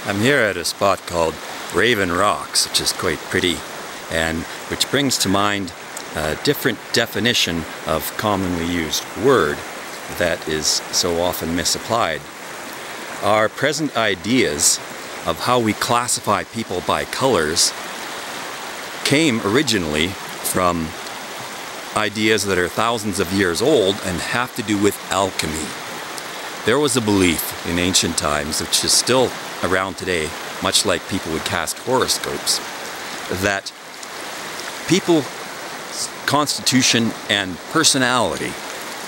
I'm here at a spot called Raven Rocks, which is quite pretty, and which brings to mind a different definition of commonly used word that is so often misapplied. Our present ideas of how we classify people by colors came originally from ideas that are thousands of years old and have to do with alchemy. There was a belief in ancient times, which is still around today, much like people would cast horoscopes, that people's constitution and personality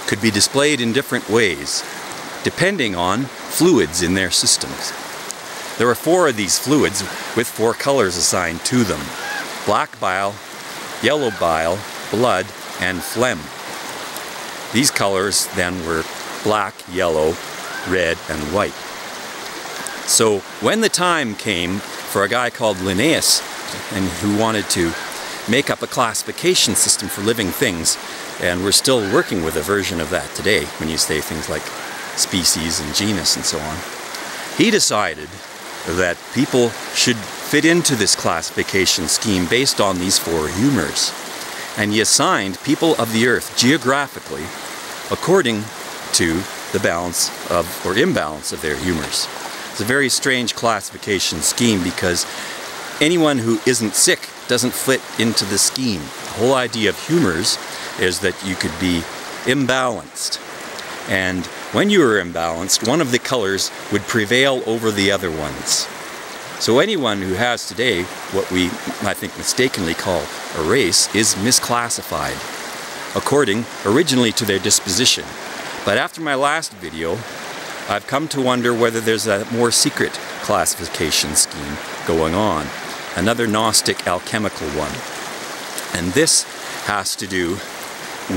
could be displayed in different ways, depending on fluids in their systems. There were 4 of these fluids with 4 colors assigned to them: black bile, yellow bile, blood, and phlegm. These colors then were black, yellow, red, and white. So when the time came for a guy called Linnaeus, and who wanted to make up a classification system for living things, and we're still working with a version of that today when you say things like species and genus and so on, he decided that people should fit into this classification scheme based on these 4 humours. And he assigned people of the earth geographically according to the balance of, or imbalance of, their humours. It's a very strange classification scheme because anyone who isn't sick doesn't fit into the scheme. The whole idea of humours is that you could be imbalanced. And when you were imbalanced, one of the colours would prevail over the other ones. So anyone who has today what we, I think, mistakenly call a race is misclassified according originally to their disposition. But after my last video, I've come to wonder whether there's a more secret classification scheme going on, another Gnostic alchemical one. And this has to do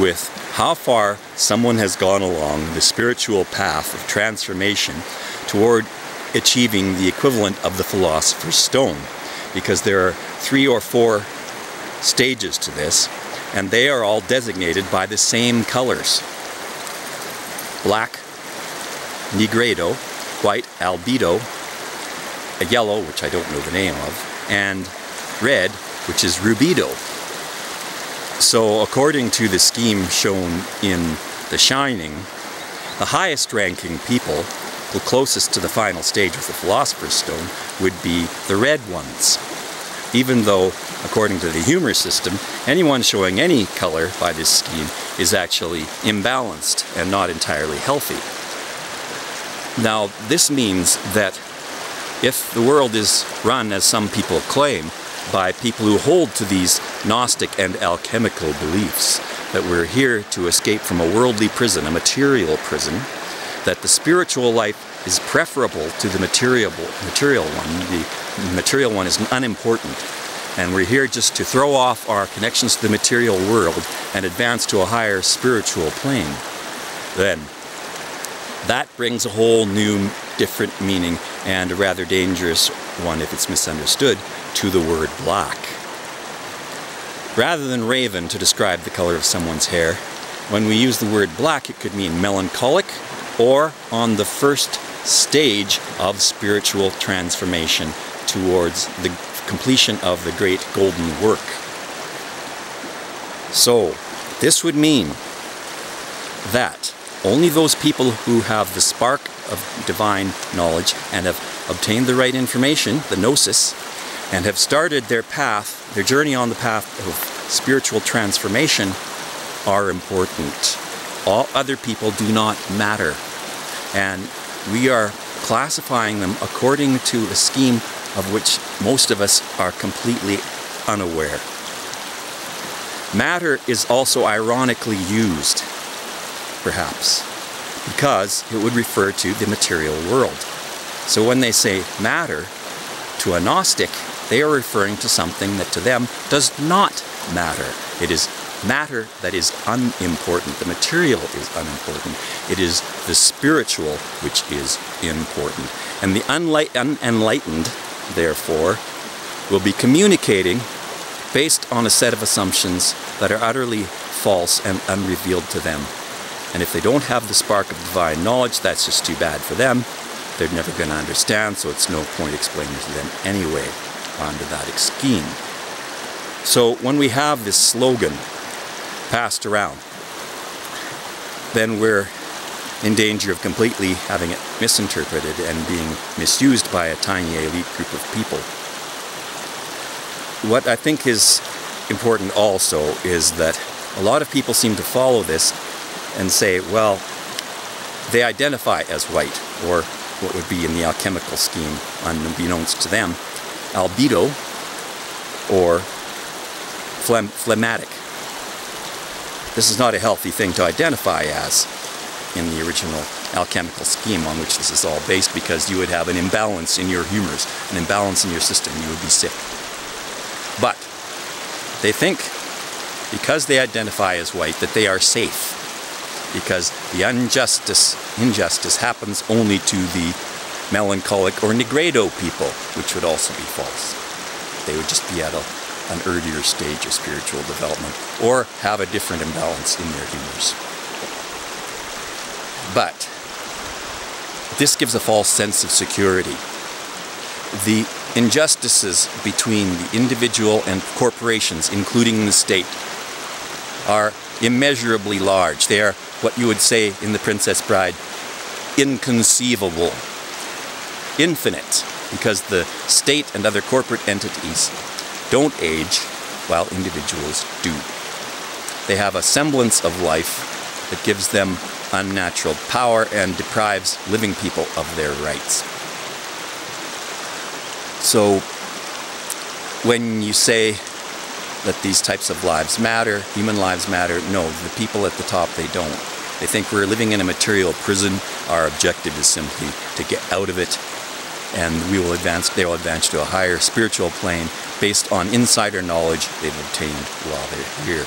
with how far someone has gone along the spiritual path of transformation toward achieving the equivalent of the Philosopher's Stone, because there are 3 or 4 stages to this, and they are all designated by the same colors: black, nigredo; white, albedo; a yellow, which I don't know the name of; and red, which is rubedo. So according to the scheme shown in The Shining, the highest ranking people, the closest to the final stage with the Philosopher's Stone, would be the red ones. Even though, according to the humour system, anyone showing any colour by this scheme is actually imbalanced and not entirely healthy. Now, this means that if the world is run, as some people claim, by people who hold to these Gnostic and alchemical beliefs, that we're here to escape from a worldly prison, a material prison, that the spiritual life is preferable to the material one. The material one is unimportant, and we're here just to throw off our connections to the material world and advance to a higher spiritual plane. Then that brings a whole new, different meaning, and a rather dangerous one if it's misunderstood, to the word black. Rather than raven to describe the color of someone's hair, when we use the word black, it could mean melancholic, or on the first stage of spiritual transformation towards the completion of the great golden work. So, this would mean that only those people who have the spark of divine knowledge and have obtained the right information, the gnosis, and have started their path, their journey on the path of spiritual transformation, are important. All other people do not matter. And we are classifying them according to a scheme of which most of us are completely unaware. Matter is also ironically used, perhaps, because it would refer to the material world. So when they say matter to a Gnostic, they are referring to something that to them does not matter. It is matter that is unimportant. The material is unimportant. It is the spiritual which is important. And the unenlightened, therefore, will be communicating based on a set of assumptions that are utterly false and unrevealed to them. And if they don't have the spark of divine knowledge, that's just too bad for them. they're never going to understand, so it's no point explaining to them anyway under that scheme. So when we have this slogan passed around, then we're in danger of completely having it misinterpreted and being misused by a tiny elite group of people. What I think is important also is that a lot of people seem to follow this and say, well, they identify as white, or what would be in the alchemical scheme, unbeknownst to them, albedo, or phlegmatic. This is not a healthy thing to identify as in the original alchemical scheme on which this is all based, because you would have an imbalance in your humours, an imbalance in your system, you would be sick. But they think, because they identify as white, that they are safe, because the injustice happens only to the melancholic or nigredo people, which would also be false. They would just be at an earlier stage of spiritual development, or have a different imbalance in their humours. But this gives a false sense of security. The injustices between the individual and corporations, including the state, are immeasurably large. They are what you would say in The Princess Bride, inconceivable, infinite, because the state and other corporate entities don't age while individuals do. They have a semblance of life that gives them unnatural power and deprives living people of their rights. So when you say that these types of lives matter, human lives matter, no, the people at the top, they don't. They think we're living in a material prison. Our objective is simply to get out of it, and they will advance to a higher spiritual plane based on insider knowledge they've obtained while they're here.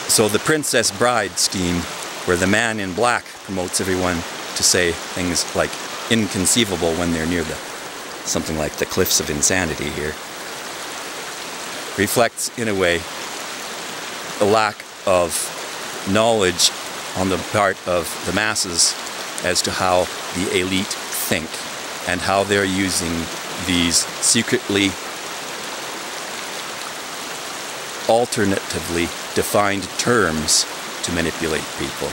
So the Princess Bride scheme, where the man in black promotes everyone to say things like inconceivable when they're near something like the cliffs of insanity here, reflects in a way a lack of knowledge on the part of the masses as to how the elite think and how they're using these secretly, alternatively defined terms to manipulate people.